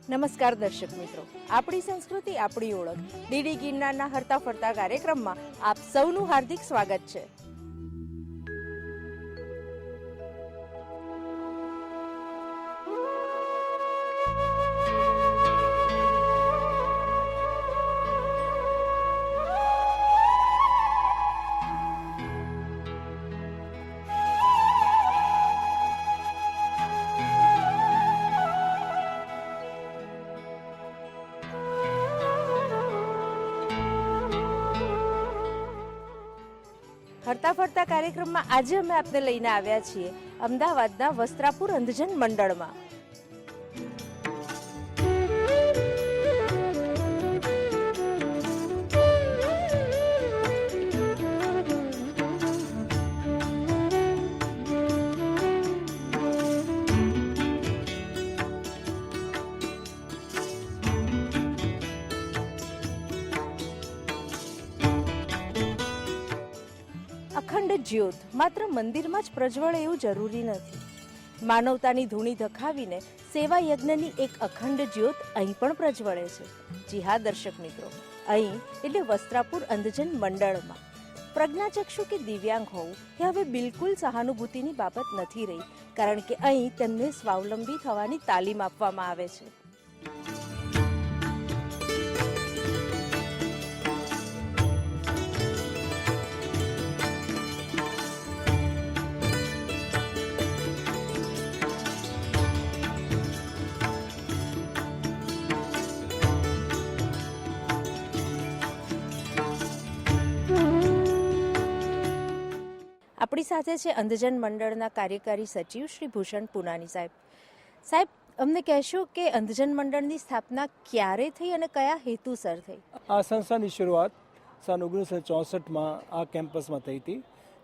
નમસ્કાર દર્શક મિત્રો, આપણી સંસ્કૃતિ આપણી ઓળખ ડીડી ગિરનારના હરતા ફરતા કાર્યક્રમમાં આપ સૌનું હાર્દિક સ્વાગત છે. હરતા ફરતા કાર્યક્રમમાં આજે અમે આપને લઈને આવ્યા છીએ અમદાવાદના વસ્ત્રાપુર અંધજન મંડળમાં. અખંડ જ્યોત માત્ર મંદિરમાં જ પ્રજ્વળે એવું જરૂરી નથી. માનવતાની ધૂણી ધખાવીને સેવા યજ્ઞની એક અખંડ જ્યોત અહીં પણ પ્રજ્વળે છે. જી હા દર્શક મિત્રો, અહીં એટલે વસ્ત્રાપુર અંધજન મંડળમાં પ્રજ્ઞાચક્ષુ કે દિવ્યાંગ હોવું એ હવે બિલકુલ સહાનુભૂતિની બાબત નથી રહી, કારણ કે અહીં તેમને સ્વાવલંબી થવાની તાલીમ આપવામાં આવે છે. આપણી સાથે છે અંધજન મંડળના કાર્યકારી સચિવ શ્રી ભૂષણ પૂનાની સાહેબ. સાહેબ, અમને કહેશો કે અંધજન મંડળની સ્થાપના ક્યારે થઈ અને કયા હેતુસર થઈ? આ સંસ્થાની શરૂઆત સન 1964માં આ કેમ્પસમાં થઈ હતી.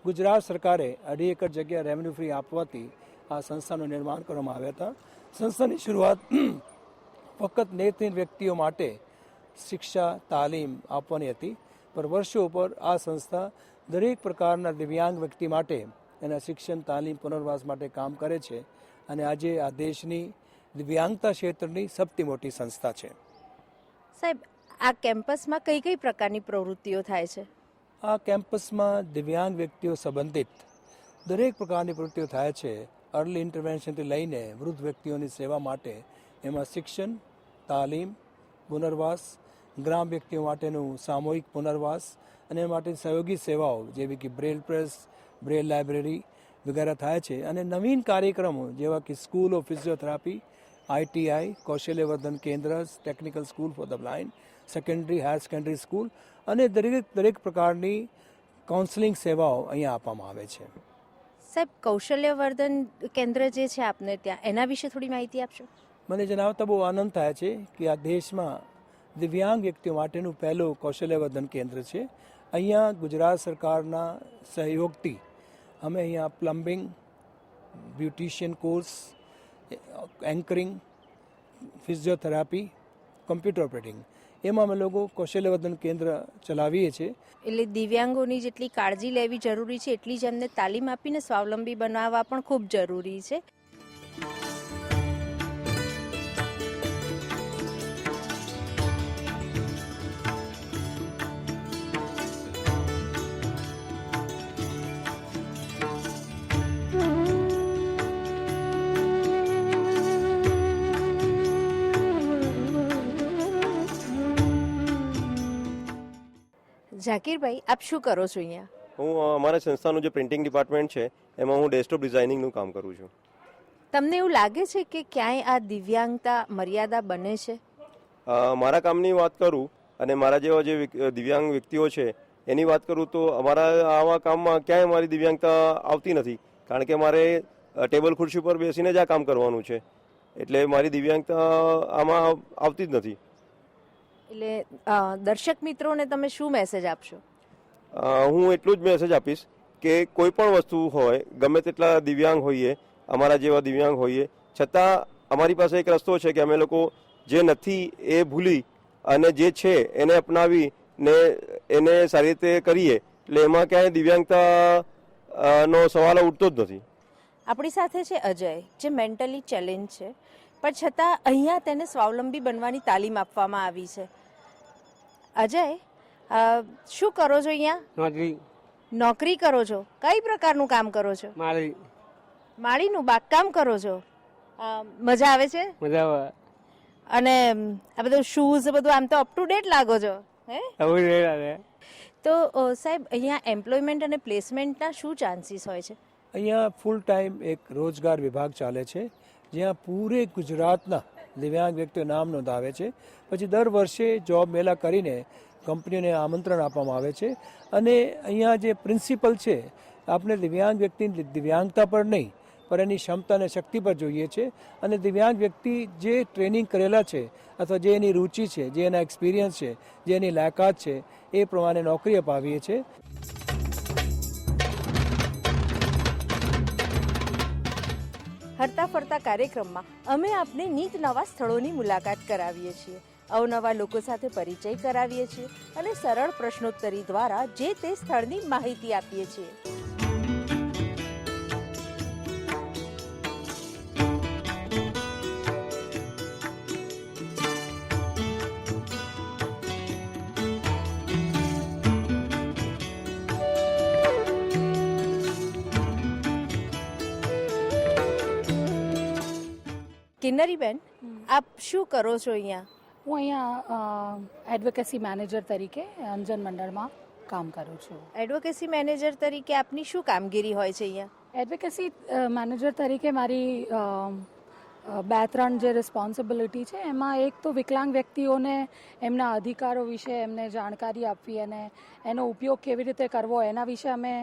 ગુજરાત સરકારે 2.5 એકર જગ્યા રેવન્યુ ફ્રી આપવાથી આ સંસ્થાનું નિર્માણ કરવામાં આવ્યા હતા. સંસ્થાની શરૂઆત ફક્ત નેત્રહીન વ્યક્તિઓ માટે શિક્ષા તાલીમ આપવાની હતી, પણ વર્ષો ઉપર આ સંસ્થા દરેક પ્રકારના દિવ્યાંગ વ્યક્તિ માટે એના શિક્ષણ તાલીમ પુનર્વાસ માટે કામ કરે છે અને આજે આ દેશની દિવ્યાંગતા ક્ષેત્રની સૌથી મોટી સંસ્થા છે. સાહેબ, આ કેમ્પસમાં કઈ કઈ પ્રકારની પ્રવૃત્તિઓ થાય છે? આ કેમ્પસમાં દિવ્યાંગ વ્યક્તિઓ સંબંધિત દરેક પ્રકારની પ્રવૃત્તિઓ થાય છે. અર્લી ઇન્ટરવેન્શનથી લઈને વૃદ્ધ વ્યક્તિઓની સેવા માટે એમાં શિક્ષણ તાલીમ પુનર્વાસ, ગ્રામ વ્યક્તિઓ માટેનું સામૂહિક પુનર્વાસ અને એ માટે સહયોગી સેવાઓ જેવી કે બ્રેલ પ્રેસ, બ્રેલ લાઇબ્રેરી વગેરે થાય છે. અને નવીન કાર્યક્રમો જેવા કે સ્કૂલ ઓફ ફિઝિયોથેરાપી, ITI, કૌશલ્યવર્ધન કેન્દ્ર, technical school for the blind, secondary higher secondary school અને દરેક પ્રકારની કાઉન્સેલિંગ સેવાઓ અહીંયા આપવામાં આવે છે. સાહેબ, કૌશલ્યવર્ધન કેન્દ્ર જે છે આપને ત્યાં, એના વિશે થોડી માહિતી આપશો? મને જણાવતા બહુ આનંદ થાય છે કે આ દેશમાં દિવ્યાંગ વ્યક્તિઓ માટેનું પહેલું કૌશલ્યવર્ધન કેન્દ્ર છે. અહીંયા ગુજરાત સરકારના સહયોગથી અમે અહીંયા plumbing, beautician course, anchoring, physiotherapy, computer operating એમાં અમે લોકો કૌશલ્યવર્ધન કેન્દ્ર ચલાવીએ છીએ. એટલે દિવ્યાંગોની જેટલી કાળજી લેવી જરૂરી છે એટલી જ એમને તાલીમ આપીને સ્વાવલંબી બનાવવા પણ ખૂબ જરૂરી છે. ઝાકીરભાઈ, આપ શું કરો છો અહીંયા? હું અમારા સંસ્થાનું જે પ્રિન્ટિંગ ડિપાર્ટમેન્ટ છે એમાં હું ડેસ્કટોપ ડિઝાઇનિંગનું કામ કરું છું. તમને એવું લાગે છે કે ક્યાંય આ દિવ્યાંગતા મર્યાદા બને છે? મારા કામની વાત કરું અને મારા જેવા જે દિવ્યાંગ વ્યક્તિઓ છે એની વાત કરું તો અમારા આવા કામમાં ક્યાંય મારી દિવ્યાંગતા આવતી નથી, કારણ કે મારે ટેબલ ખુરશી પર બેસીને જ આ કામ કરવાનું છે, એટલે મારી દિવ્યાંગતા આમાં આવતી જ નથી. એટલે દર્શક મિત્રોને તમે શું મેસેજ આપશો? હું એટલું જ મેસેજ આપીશ કે કોઈ પણ વસ્તુ હોય, ગમે તેટલા દિવ્યાંગ હોઈએ, અમારા જેવા દિવ્યાંગ હોઈએ, છતાં અમારી પાસે એક રસ્તો છે કે અમે લોકો જે નથી એ ભૂલી અને જે છે એને અપનાવી ને એને સારી રીતે કરીએ, એટલે એમાં ક્યાંય દિવ્યાંગતા નો સવાલ ઉઠતો જ નથી. આપણી સાથે છે અજય, જે મેન્ટલી ચેલેન્જ છે, પણ છતાં અહીંયા તેને સ્વાવલંબી બનવાની તાલીમ આપવામાં આવી છે. અજય, શું કરો છો અહીંયા? નોકરી કરો છો? કઈ પ્રકારનું કામ કરો છો? માળીનું બાગકામ કરો છો? મજા આવે છે? અને આ બધું શૂઝ બધું આમ તો અપ ટુ ડેટ લાગો છો હે? તો સાહેબ, અહીંયા એમ્પ્લોયમેન્ટ અને પ્લેસમેન્ટના શું ચાન્સીસ હોય છે? અહીંયા ફૂલ ટાઈમ એક રોજગાર વિભાગ ચાલે છે, જ્યાં પૂરે ગુજરાતના દિવ્યાંગ વ્યક્તિઓ નામ નોંધાવે છે. પછી દર વર્ષે જોબ મેળા કરીને કંપનીઓને આમંત્રણ આપવામાં આવે છે. અને અહીંયા જે પ્રિન્સિપલ છે, આપણે દિવ્યાંગ વ્યક્તિની દિવ્યાંગતા પર નહીં, પણ એની ક્ષમતા અને શક્તિ પર જોઈએ છે. અને દિવ્યાંગ વ્યક્તિ જે ટ્રેનિંગ કરેલા છે અથવા જે એની રુચિ છે, જે એના એક્સપિરિયન્સ છે, જે એની લાયકાત છે, એ પ્રમાણે નોકરી અપાવીએ છીએ. હરતા ફરતા કાર્યક્રમમાં અમે આપને નીત નવા સ્થળોની મુલાકાત કરાવીએ છીએ, અવનવા લોકો સાથે પરિચય કરાવીએ છીએ અને સરળ પ્રશ્નોત્તરી દ્વારા જે તે સ્થળની માહિતી આપીએ છીએ. કિન્નરીબેન, આપ શું કરો છો અહીંયા? હું અહીંયા એડવોકેસી મેનેજર તરીકે અંજન મંડળમાં કામ કરું છું. એડવોકેસી મેનેજર તરીકે આપની શું કામગીરી હોય છે અહીંયા? એડવોકેસી મેનેજર તરીકે મારી 2-3 જે રિસ્પોન્સિબિલિટી છે, એમાં એક તો વિકલાંગ વ્યક્તિઓને એમના અધિકારો વિશે એમને જાણકારી આપવી અને એનો ઉપયોગ કેવી રીતે કરવો એના વિશે અમે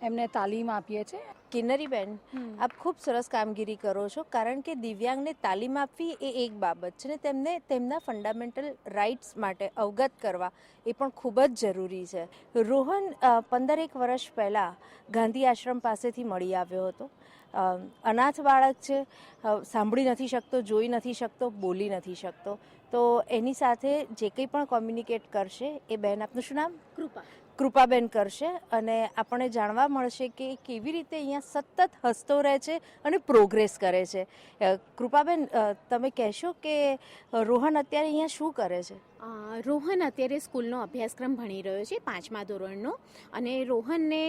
એમને તાલીમ આપીએ છીએ. કિન્નરીબેન, આપ ખૂબ સરસ કામગીરી કરો છો, કારણ કે દિવ્યાંગને તાલીમ આપવી એ એક બાબત છે ને તેમને તેમના ફંડામેન્ટલ રાઇટ્સ માટે અવગત કરવા એ પણ ખૂબ જ જરૂરી છે. રોહન 15 વર્ષ પહેલાં ગાંધી આશ્રમ પાસેથી મળી આવ્યો હતો. અનાથ બાળક છે, સાંભળી નથી શકતો, જોઈ નથી શકતો, બોલી નથી શકતો. તો એની સાથે જે કંઈ પણ કોમ્યુનિકેટ કરશે એ બેન, આપનું શું નામ? કૃપાબેન કરશે અને આપણને જાણવા મળશે કે કેવી રીતે અહીંયા સતત હસતો રહે છે અને પ્રોગ્રેસ કરે છે. કૃપાબેન, તમે કહેશો કે રોહન અત્યારે અહીંયા શું કરે છે? રોહન અત્યારે સ્કૂલનો અભ્યાસક્રમ ભણી રહ્યો છે, 5મા ધોરણનો. અને રોહનને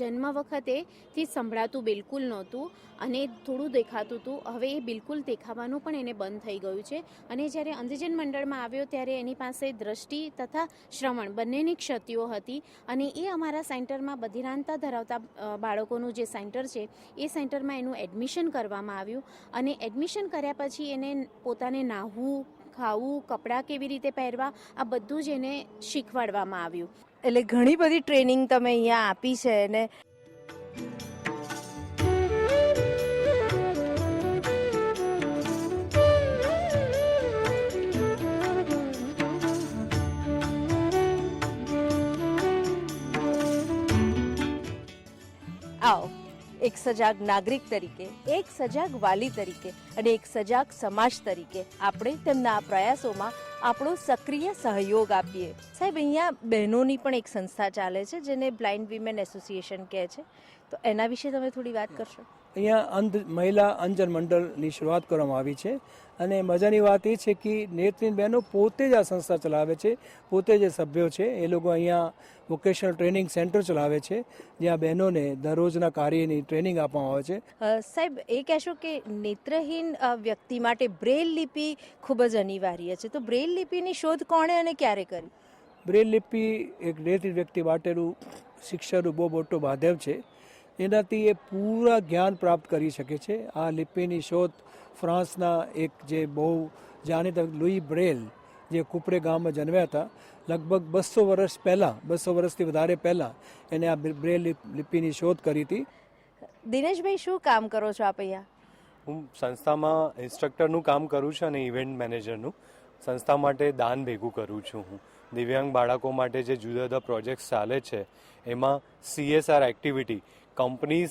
જન્મ વખતેથી સંભળાતું બિલકુલ નહોતું અને થોડું દેખાતું હતું. હવે એ બિલકુલ દેખાવાનું પણ એને બંધ થઈ ગયું છે. અને જ્યારે અંધજન મંડળમાં આવ્યો ત્યારે એની પાસે દ્રષ્ટિ તથા શ્રવણ બંનેની ક્ષતિઓ હતી. અને એ અમારા સેન્ટરમાં બધિરાનતા ધરાવતા બાળકોનું જે સેન્ટર છે એ સેન્ટરમાં એનું એડમિશન કરવામાં આવ્યું. અને એડમિશન કર્યા પછી એને પોતાને નાહવું, ખાવું, કપડાં કેવી રીતે પહેરવા, આ બધું જ એને શીખવાડવામાં આવ્યું. એટલે ઘણી બધી ટ્રેનિંગ તમે અહીંયા આપી છે. અને આવો, એક સજાગ નાગરિક તરીકે, એક સજાગ વાલી તરીકે અને એક સજાગ સમાજ તરીકે આપણે તેમના આ પ્રયાસોમાં આપણો સક્રિય સહયોગ આપીએ. સાહેબ, અહીંયા બહેનોની પણ એક સંસ્થા ચાલે છે જેને બ્લાઇન્ડ વિમેન એસોસિએશન કહે છે, તો એના વિશે તમે થોડી વાત કરશો? અહીંયા મહિલા અંજન મંડળની શરૂઆત કરવામાં આવી છે. અને મજાની વાત એ છે કે નેત્રીન બહેનો પોતે જ આ સંસ્થા ચલાવે છે, પોતે જે સભ્યો છે એ લોકો અહીંયા વોકેશનલ ટ્રેનિંગ સેન્ટર ચલાવે છે, જ્યાં બહેનોને દરરોજના કાર્યની ટ્રેનિંગ આપવામાં આવે છે. સાહેબ, એ કહેશો કે નેત્રહીન વ્યક્તિ માટે બ્રેલ લિપિ ખૂબ જ અનિવાર્ય છે, તો બ્રેલ લિપિની શોધ કોણે અને ક્યારે કરી? બ્રેલ લિપિ એક નેત્રીન વ્યક્તિ માટેનું શિક્ષણનું બહુ મોટો માધ્યમ છે. એનાથી એ પૂરા જ્ઞાન પ્રાપ્ત કરી શકે છે. આ લિપિની શોધ ફ્રાન્સના એક જે બહુ જાણીતા લુઈ બ્રેલ, જે કુપડે ગામમાં જન્મ્યા હતા, લગભગ 200 વર્ષ પહેલાં, 200 વર્ષથી વધારે પહેલાં એને આ બ્રેલ લિપિની શોધ કરી હતી. દિનેશભાઈ, શું કામ કરો છો આપ અહીંયા? હું સંસ્થામાં ઇન્સ્ટ્રક્ટરનું કામ કરું છું અને ઇવેન્ટ મેનેજરનું. સંસ્થા માટે દાન ભેગું કરું છું. હું દિવ્યાંગ બાળકો માટે જે જુદા જુદા પ્રોજેક્ટ્સ ચાલે છે એમાં CSR એક્ટિવિટી,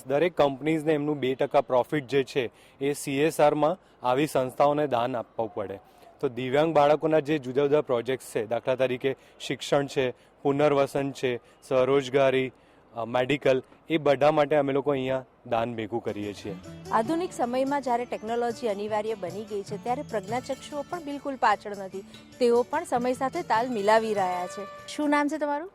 દરેક કંપનીઝને એમનું 2% પ્રોફિટ જે છે એ CSRમાં આવી સંસ્થાઓને દાન આપવું પડે. તો દિવ્યાંગ બાળકોના જે જુદા જુદા પ્રોજેક્ટ્સ છે, દાખલા તરીકે શિક્ષણ છે, પુનર્વસન છે, સ્વરોજગારી, મેડિકલ, એ બધા માટે અમે લોકો અહીંયા દાન ભેગું કરીએ છીએ. આધુનિક સમયમાં જ્યારે ટેકનોલોજી અનિવાર્ય બની ગઈ છે ત્યારે પ્રજ્ઞાચક્ષુઓ પણ બિલકુલ પાછળ નથી. તેઓ પણ સમય સાથે તાલ મિલાવી રહ્યા છે. શું નામ છે તમારું?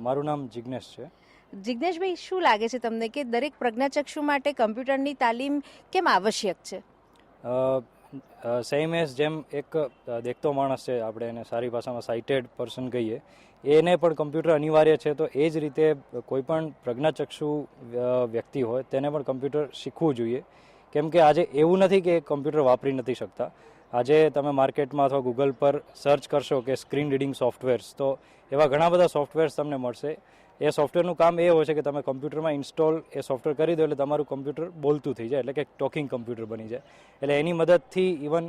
મારું નામ જિગ્નેશ છે. જિજ્ઞેશભાઈ, શું લાગે છે તમને કે દરેક પ્રજ્ઞાચક્ષુ માટે કમ્પ્યુટરની તાલીમ કેમ આવશ્યક છે? સેમ એઝ જેમ એક દેખતો માણસ છે, આપણે એને સારી ભાષામાં સાઇટેડ પર્સન કહીએ, એને પણ કમ્પ્યુટર અનિવાર્ય છે, તો એ જ રીતે કોઈ પણ પ્રજ્ઞાચક્ષુ વ્યક્તિ હોય તેને પણ કમ્પ્યુટર શીખવું જોઈએ. કેમ કે આજે એવું નથી કે કમ્પ્યુટર વાપરી નથી શકતા. આજે તમે માર્કેટમાં અથવા ગૂગલ પર સર્ચ કરશો કે સ્ક્રીન રીડિંગ સોફ્ટવેર્સ, તો એવા ઘણા બધા સોફ્ટવેર્સ તમને મળશે. એ સોફ્ટવેરનું કામ એ હોય છે કે તમે કમ્પ્યુટરમાં ઇન્સ્ટોલ એ સોફ્ટવેર કરી દો એટલે તમારું કમ્પ્યુટર બોલતું થઈ જાય, એટલે કે ટોકિંગ કમ્પ્યુટર બની જાય. એટલે એની મદદથી ઇવન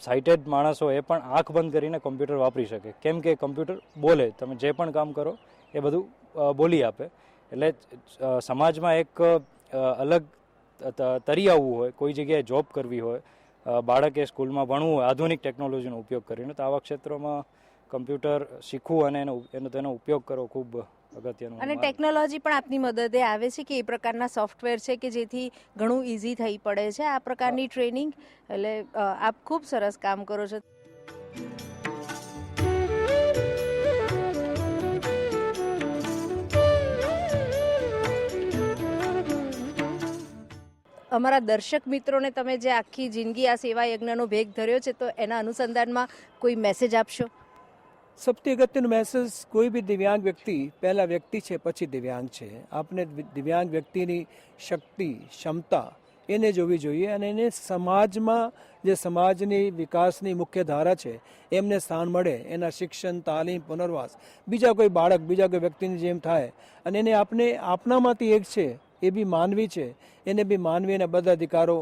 સાઇટેડ માણસો એ પણ આંખ બંધ કરીને કમ્પ્યુટર વાપરી શકે. કેમ કે કમ્પ્યુટર બોલે, તમે જે પણ કામ કરો એ બધું બોલી આપે. એટલે સમાજમાં એક અલગ તરી આવવું હોય, કોઈ જગ્યાએ જોબ કરવી હોય, બાળકે સ્કૂલમાં ભણવું હોય આધુનિક ટેકનોલોજીનો ઉપયોગ કરીને, તો આવા ક્ષેત્રોમાં કમ્પ્યુટર શીખવું અને તેનો ઉપયોગ કરવો ખૂબ અગત્યનું. અને ટેકનોલોજી પણ આપની મદદે આવે છે કે એ પ્રકારના સોફ્ટવેર છે કે જેથી ઘણું ઇઝી થઈ પડે છે આ પ્રકારની ટ્રેનિંગ. એટલે આપ ખૂબ સરસ કામ કરો છો. અમારા દર્શક મિત્રોને તમે જે આખી જિંદગી આ સેવા યજ્ઞનો ભેગ ધર્યો છે, તો એના અનુસંધાનમાં કોઈ મેસેજ આપશો? સૌથી અગત્યનો મેસેજ, કોઈ બી દિવ્યાંગ વ્યક્તિ પહેલાં વ્યક્તિ છે, પછી દિવ્યાંગ છે. આપણે દિવ્યાંગ વ્યક્તિની શક્તિ, ક્ષમતા એને જોવી જોઈએ અને એને સમાજમાં, જે સમાજની વિકાસની મુખ્ય ધારા છે, એમને સ્થાન મળે. એના શિક્ષણ, તાલીમ, પુનર્વાસ બીજા કોઈ બાળક, બીજા કોઈ વ્યક્તિની જેમ થાય. અને એને આપનામાંથી એક છે, એ બી માનવી છે, એને બી માનવીના બધા અધિકારો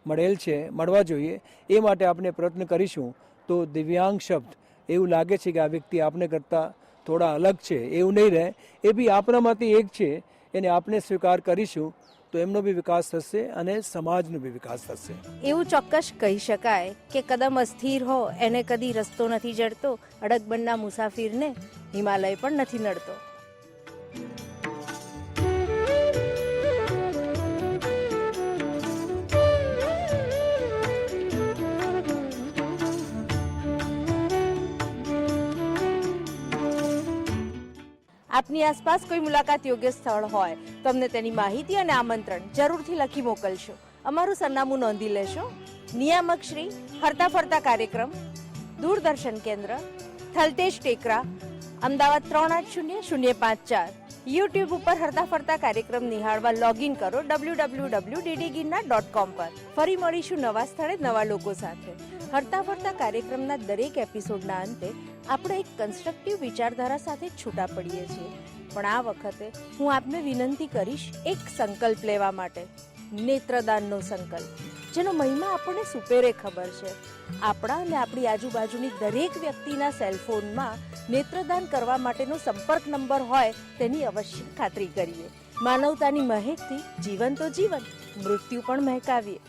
મળવા જોઈએ. એ માટે આપણે પ્રયત્ન કરીશું. તો દિવ્યાંગ શબ્દ એવું લાગે છે કે આ વ્યક્તિ આપણે કરતાં થોડા અલગ છે, એવું નહીં રહે. એ બી આપણામાંથી એક છે, એને આપણે સ્વીકાર કરીશું તો એમનો બી વિકાસ થશે અને સમાજનો બી વિકાસ થશે. એવું ચોક્કસ કહી શકાય કે કદમ અસ્થિર હો એને કદી રસ્તો નથી જડતો, અડગબનના મુસાફિરને હિમાલય પણ નથી નડતો. આપની આસપાસ કોઈ મુલાકાત યોગ્ય સ્થળ હોય તો અમને તેની માહિતી અને આમંત્રણ જરૂરથી લખી મોકલશો. અમારું સરનામું નોંધી લેશો. નિયામક શ્રી હરતા ફરતા કાર્યક્રમ, દૂરદર્શન કેન્દ્ર, થલતેજ ટેકરા, અમદાવાદ 380054. યુટ્યુબ ઉપર હરતા ફરતા કાર્યક્રમ નિહાળવા લોગિન કરો www.ddgirnar.com પર. ફરી મળીશું નવા સ્થળે નવા લોકો સાથે. હરતા ફરતા કાર્યક્રમના દરેક એપિસોડના અંતે આપણે એક કન્સ્ટ્રક્ટિવ વિચારધારા સાથે છૂટા પડીએ છીએ. પણ આ વખતે હું આપને વિનંતી કરીશ એક સંકલ્પ લેવા માટે. નેત્રદાનનો સંકલ્પ, જેનો મહિમા આપણને સુપેરે ખબર છે. આપણા અને આપણી આજુબાજુની દરેક વ્યક્તિના સેલફોનમાં નેત્રદાન કરવા માટેનો સંપર્ક નંબર હોય તેની અવશ્ય ખાતરી કરીએ. માનવતાની મહેકથી જીવન તો જીવન, મૃત્યુ પણ મહેકાવીએ.